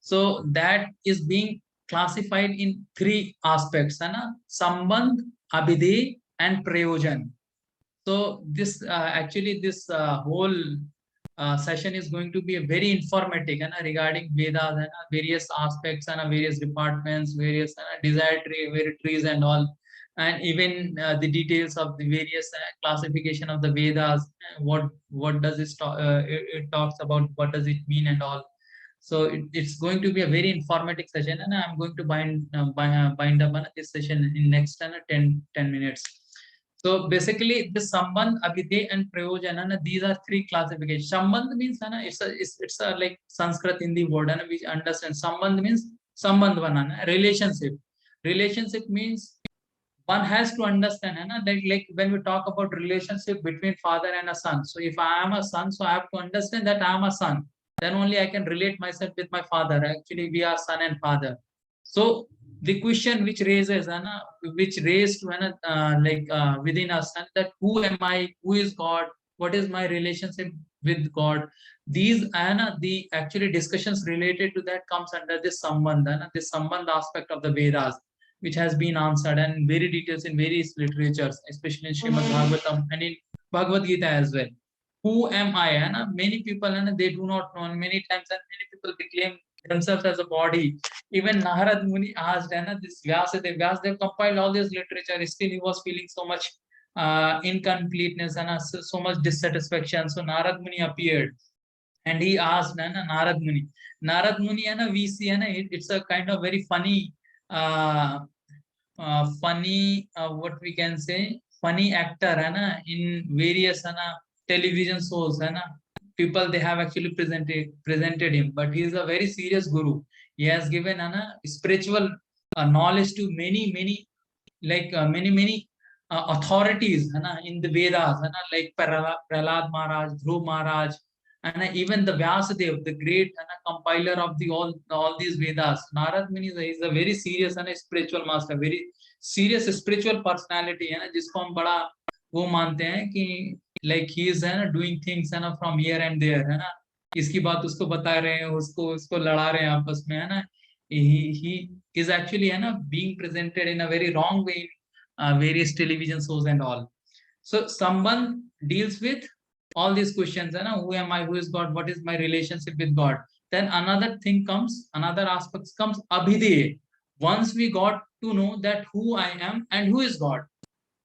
so that is being classified in three aspects, sambandh, abhidhe, and prayojan. So this actually this whole session is going to be a very informative regarding Vedas and various aspects and various departments, various desired trees and all, and even the details of the various classification of the Vedas. What does it talks about? What does it mean and all? So it's going to be a very informative session, and I'm going to bind up this session in next 10 minutes. So basically, the Sambandh, Abhidhe, and Prayojana, these are three classifications. Sambandh means it's a like Sanskrit Hindi word, and we understand. Sambandh means Sambandh, relationship. Relationship means one has to understand, that like when we talk about relationship between father and a son. So if I am a son, so I have to understand that I am a son. Then only I can relate myself with my father. Actually, we are son and father. So the question which raises, which raised like within us, that who am I, who is God, what is my relationship with God? These the actually discussions related to that comes under this sambandh, this sambandh aspect of the Vedas, which has been answered and very details in various literatures, especially in Srimad Bhagavatam and in Bhagavad Gita as well. Who am I? Many people they do not know. Many times, and many people claim themselves as a body. Even Narad Muni asked, this Vyasadev compiled all this literature. Still, he was feeling so much incompleteness and so much dissatisfaction. So Narad Muni appeared, and he asked Narad Muni. Narad Muni, we see, it's a kind of very funny, what we can say, funny actor, in various television shows, people they have actually presented him, but he is a very serious guru. He has given spiritual knowledge to many like many authorities in the Vedas, like Prahlad Maharaj, Dhruv Maharaj, and even the Vyasadev, the great compiler of the all these Vedas. Narad Muni is a very serious and a spiritual master, very serious spiritual personality, जिसको हम बड़ा वो मानते हैं कि like he is doing things from here and there, इसकी बात उसको बता रहे हैं, उसको लड़ा रहे हैं आपस में, he is actually being presented in a very wrong way in various television shows and all. So Sambandh deals with all these questions, who am I, who is God, what is my relationship with God. Then another thing comes, another aspect comes, Abhidhe. Once we got to know that who I am and who is God,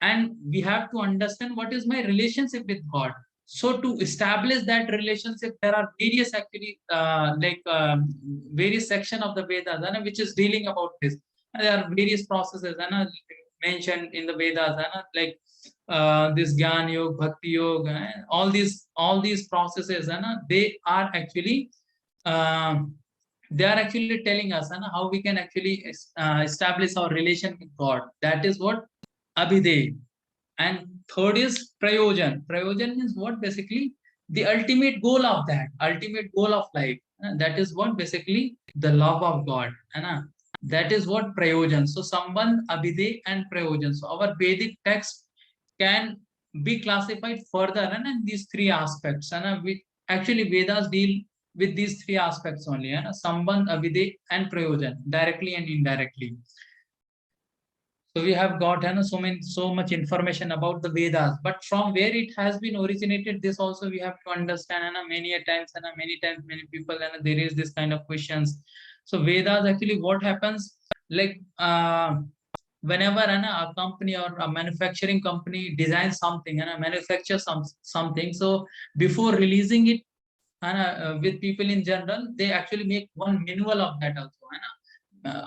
and we have to understand what is my relationship with God. So to establish that relationship, there are various actually various section of the Vedas which is dealing about this. And there are various processes mentioned in the Vedas, like this Gyan Yoga, Bhakti Yoga, all these processes, they are actually telling us how we can actually establish our relation with God. That is what Abhidhe. And third is Prayojan. Prayojan means what? Basically, the ultimate goal of that, ultimate goal of life. That is what? Basically, the love of God. That is what Prayojan. So, Sambandh, Abhidhe, and Prayojan. So, our Vedic text can be classified further in these three aspects. Actually, Vedas deal with these three aspects only. Sambandh, Abhidhe, and Prayojan, directly and indirectly. So we have got so much information about the Vedas, but from where it has been originated, this also we have to understand. And many a times, and many times, many people and there is this kind of questions. So Vedas actually what happens, like whenever a company or a manufacturing company designs something and manufacture something, so before releasing it with people in general, they actually make one manual of that also, है ना.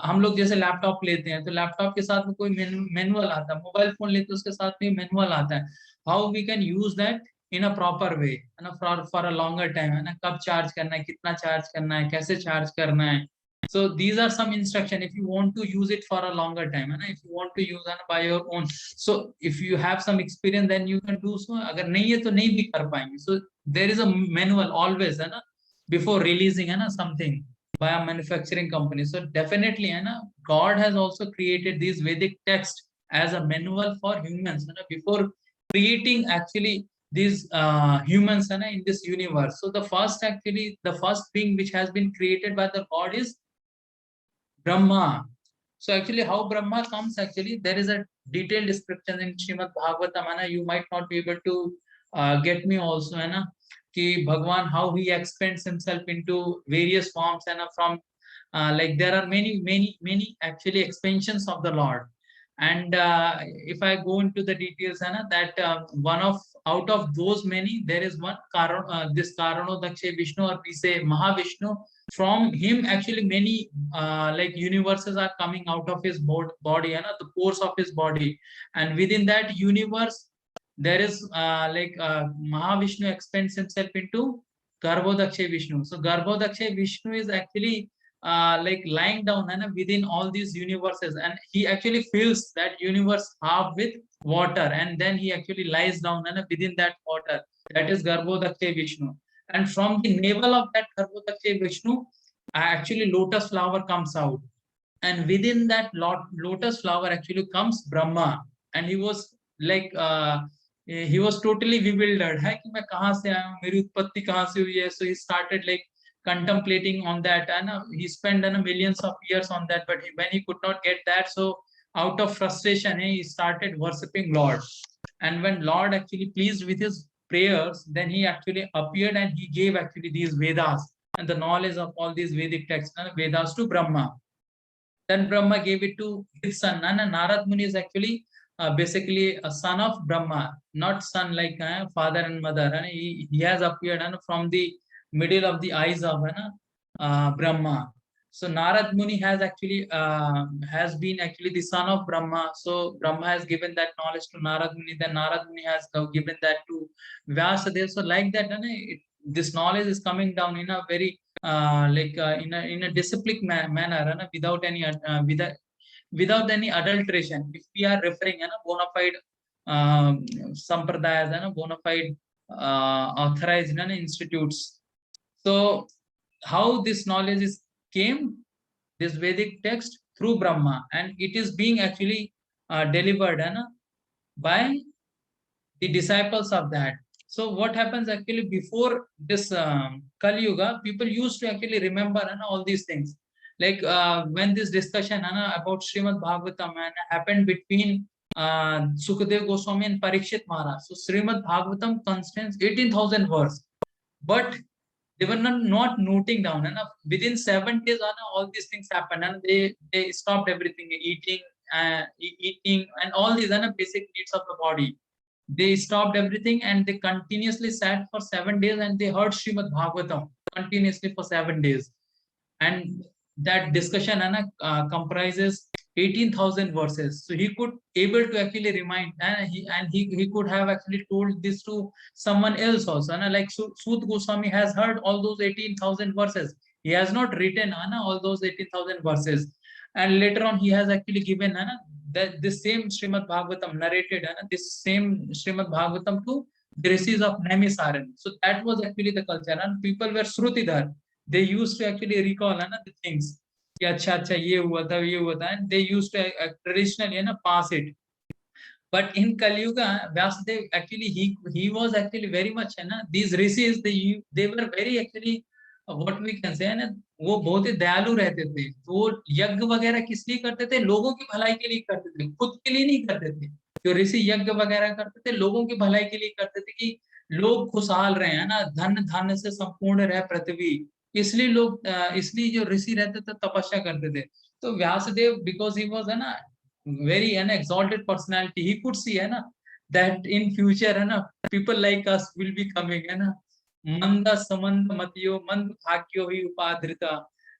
हम लोग जैसे laptop लेते हैं तो laptop के साथ में कोई मैनुअल आता है, मोबाइल फोन लेते हैं उसके साथ में मैनुअल आता है, how we can use that in a proper way, है ना, फॉर अ लॉन्गर टाइम, है ना, कब चार्ज करना है, कितना चार्ज करना है, कैसे चार्ज करना है. So these are some instruction if you want to use it for a longer time, है ना, if you want to use it by your own. So if you have some experience then you can do so, अगर नहीं है तो नहीं भी कर पाएंगे. So there is a manual always, है ना, before releasing, है ना, something by a manufacturing company. So definitely, है ना, God has also created these Vedic text as a manual for humans, है ना, before creating actually these humans, है ना, in this universe. So the first being which has been created by the God is Brahma. So actually how Brahma comes, actually there is a detailed description in Srimad Bhagavatam, and you might not be able to get me also, है ना, कि Bhagwan how he expands himself into various forms, and from like there are many actually expansions of the Lord. And if I go into the details, है ना, that one of out of those many there is one this Karano Daksha Vishnu, or we say Mahavishnu. From him actually many like universes are coming out of his body, and the pores of his body, and within that universe there is like Mahavishnu expands himself into Garbhodaksha Vishnu. So Garbhodaksha Vishnu is actually like lying down and within all these universes, and he actually fills that universe half with water, and then he actually lies down and within that water, that is Garbhodaksha Vishnu. And from the navel of that Garbhodaksha Vishnu, actually lotus flower comes out, and within that lotus flower actually comes Brahma. And he was like he was totally bewildered है कि मैं कहाँ से आया हूँ, मेरी उत्पत्ति कहाँ से हुई है. So he started like contemplating on that, and he spent millions of years on that, but when he could not get that, so out of frustration he started worshipping Lord. And when Lord actually pleased with his prayers, then he actually appeared and he gave actually these Vedas and the knowledge of all these Vedic texts and Vedas to Brahma. Then Brahma gave it to his son, and Narad Muni is actually basically a son of Brahma, not son like father and mother. And he has appeared from the middle of the eyes of Brahma. So Narad Muni has been actually the son of Brahma. So Brahma has given that knowledge to Narad Muni. Then Narad Muni has given that to Vyasadeva. So like that, this knowledge is coming down in a very in a disciplic manner, without any without any adulteration. If we are referring bona fide sampradayas and bona fide authorized institutes. So how this knowledge is came, this Vedic text, through Brahma, and it is being actually delivered by the disciples of that. So what happens actually before this Kali Yuga, people used to actually remember all these things. Like when this discussion about Srimad Bhagavatam happened between Sukadev Goswami and Parikshit Maharaj. So Srimad Bhagavatam contains 18,000 verses, but they were not noting down. And within 7 days, all these things happened, and they stopped everything, eating, and all these basic needs of the body. They stopped everything and they continuously sat for 7 days and they heard Srimad Bhagavatam continuously for 7 days. And that discussion comprises 18,000 verses. So he could able to actually remind, and he could have actually told this to someone else also. Like Sud Goswami has heard all those 18,000 verses. He has not written all those 18,000 verses. And later on, he has actually given that this same Srimad Bhagavatam narrated this same Srimad Bhagavatam to the rishis of Naimisaranya. So that was actually the culture, and people were Shrutidhar. They used to actually recall the things. Acha, acha, ye hua tha, and they used to traditionally pass it. But in Kali Yuga, Vyasadeva actually he was actually very much these rishis, they were very actually what we can say है ना, वो बहुत ही दयालु रहते थे। तो वो यज्ञ वगैरह किस लिए करते थे? लोगों की भलाई के लिए करते थे, खुद के लिए नहीं करते थे। जो ऋषि यज्ञ वगैरह करते थे लोगों की भलाई के लिए करते थे, कि लोग खुशहाल रहे, है ना, धन धान्य से संपूर्ण रहे पृथ्वी। इसलिए लोग इसलिए जो ऋषि रहते थे तपस्या करते थे। तो व्यासदेव, बिकॉज ही वाज, है ना, very an exalted personality, he could see, है ना, दैट इन फ्यूचर, है ना, people like us will be coming, है ना, मंद समंद मतियो मंद भाग्यो ही उपाधृता,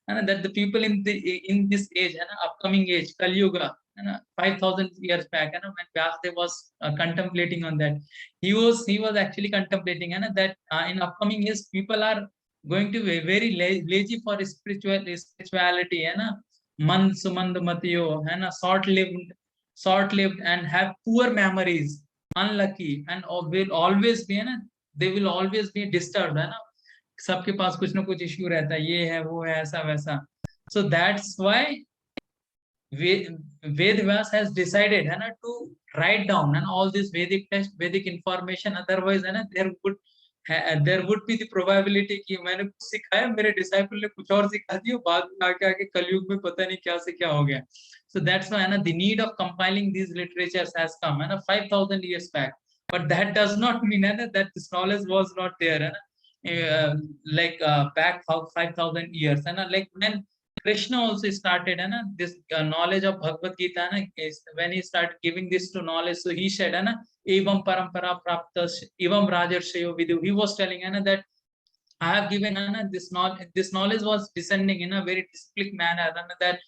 है ना, that the people in this age, है ना, अपकमिंग एज कलयुगा, है ना, 5000 years back, है ना, when Vyasdev was contemplating on that, he was actually contemplating, है ना, that in upcoming years people are going to be very lazy for spirituality, है ना, मंद सुमंद मतियो, है ना, short lived and have poor memories, unlucky, and will always be, है ना, they will always be disturb, है ना, सबके पास कुछ ना कुछ इश्यू रहता है, ये है वो है ऐसा वैसा। So that's why Ved Vyas has decided, है ना, to write down and all this Vedic text, Vedic information. Otherwise, है ना, there would be the probability कि मैंने कुछ सिखाया, मेरे disciple ने कुछ और सिखा दिया, बाद में आके आके कलयुग में पता नहीं क्या से क्या हो गया। So that's why, है ना, the need of compiling these literatures has come, है ना, 5000 years back. But that does not mean, है ना, that this knowledge was not there, है ना, like back 5000 years, है ना, like when Krishna also started, है ना, this knowledge of Bhagavad Gita, है ना, when he started giving this to knowledge, so he said, है ना, evam parampara praptas evam rajarshayo vidu. He was telling, है ना, that I have given, है ना, this knowledge was descending in a very disciplined manner, है ना, that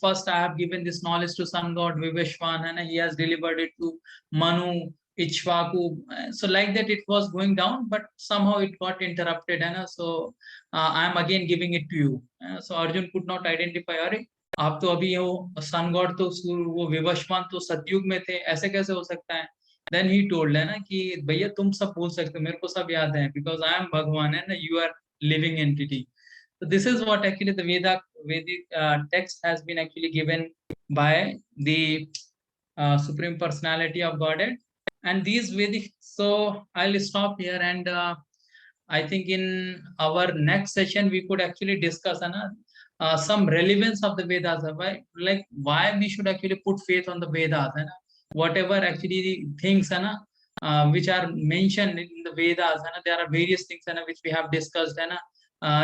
first I have given this knowledge to sun god Viveshwan, है ना, he has delivered it to Manu, Ichwaku. So like that it was going down, but somehow it got interrupted, है ना, so I am again giving it to you. So Arjun could not identify, अरे आप तो अभी वो sun god तो वो विवशवान तो सतयुग में थे, ऐसे कैसे हो सकता है? देन ही टोल्ड, है ना, कि भैया तुम सब बोल सकते हो, मेरे को सब याद है, बिकॉज आई एम भगवान, है ना, you are living entity. So this is what actually the Vedic text has been actually given by the Supreme Personality of Godhead. And these Vedic, so I'll stop here, and I think in our next session we could actually discuss, some relevance of the Vedas, why we should actually put faith on the Vedas, whatever actually the things, which are mentioned in the Vedas, there are various things, which we have discussed,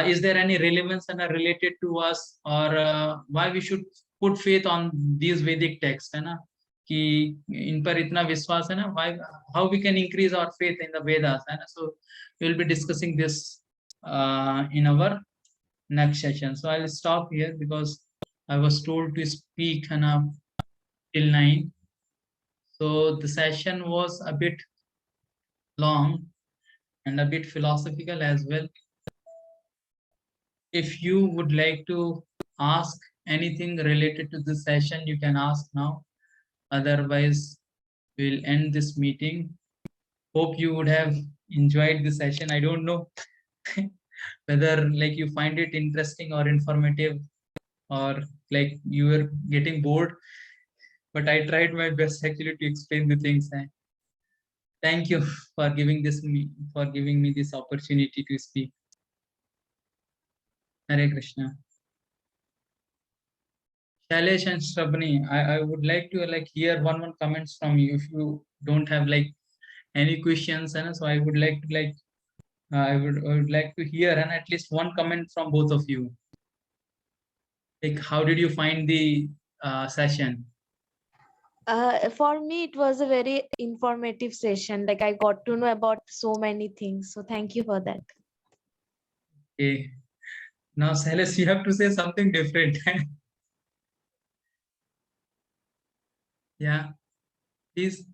is there any relevance, related to us, or why we should put faith on these Vedic texts, है ना, कि इन पर इतना विश्वास है ना, why, how we can increase our faith in the Vedas, है ना. So we'll be discussing this in our next session. So I'll stop here because I was told to speak, till 9. So the session was a bit long and a bit philosophical as well. If you would like to ask anything related to this session, you can ask now. Otherwise, we'll end this meeting. Hope you would have enjoyed the session. I don't know whether like you find it interesting or informative, or like you were getting bored, but I tried my best actually to explain the things. And thank you for giving me this opportunity to speak. Hare Krishna. Shailesh and Shrabani, I would like to like hear one comments from you if you don't have like any questions, and so I would like to like I would like to hear and at least one comment from both of you. Like, how did you find the session? For me, it was a very informative session. Like I got to know about so many things. So thank you for that. Okay. Now, Shailesh, you have to say something different. Yeah, please.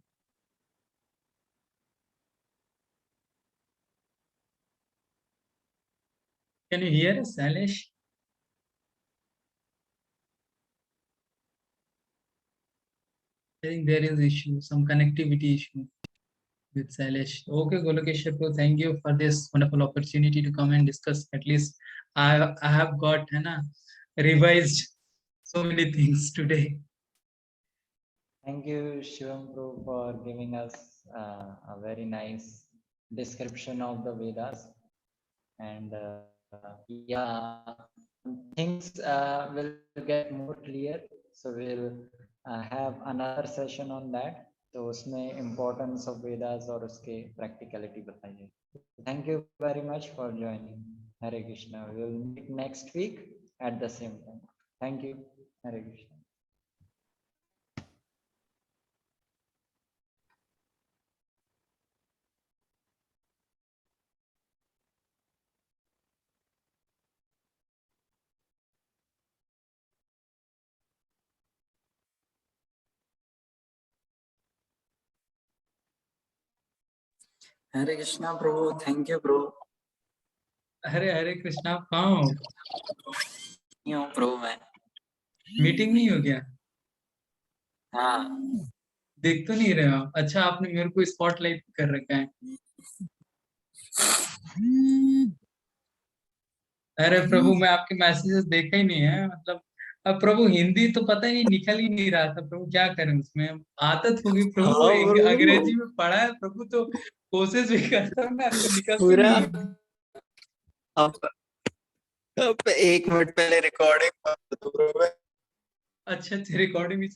Can you hear us, Shailesh? I think there is issue, some connectivity issue with Shailesh. Okay, Golokeshwar, thank you for this wonderful opportunity to come and discuss. At least I have got revised so many things today. Thank you, Shivam Bro, for giving us a very nice description of the Vedas. And yeah, things will get more clear. So we'll have another session on that. तो उसमें importance of Vedas और उसके practicality बताइए. Thank you very much for joining. Hare Krishna. We will meet next week at the same time. Thank you. Hare Krishna. Hare Krishna Prabhu, thank you Prabhu. Hare Hare Krishna, आप कहाँ हो? नहीं हूँ प्रभु मैं। मीटिंग नहीं हो गया? हाँ, देख तो नहीं रहे हो? अच्छा, आपने मेरे को स्पॉटलाइट कर रखा है। अरे प्रभु, मैं आपके मैसेजेस देखा ही नहीं है, मतलब अब प्रभु हिंदी तो पता ही नहीं, निकल ही नहीं रहा था प्रभु, क्या करें उसमें, अब आदत होगी प्रभु, हाँ प्रभु, अंग्रेजी में पढ़ा है प्रभु, तो कोशिश भी करता हूँ ना, तो निकलती पूरा नहीं है। अब 1 मिनट पहले रिकॉर्डिंग अच्छा, रिकॉर्डिंग भी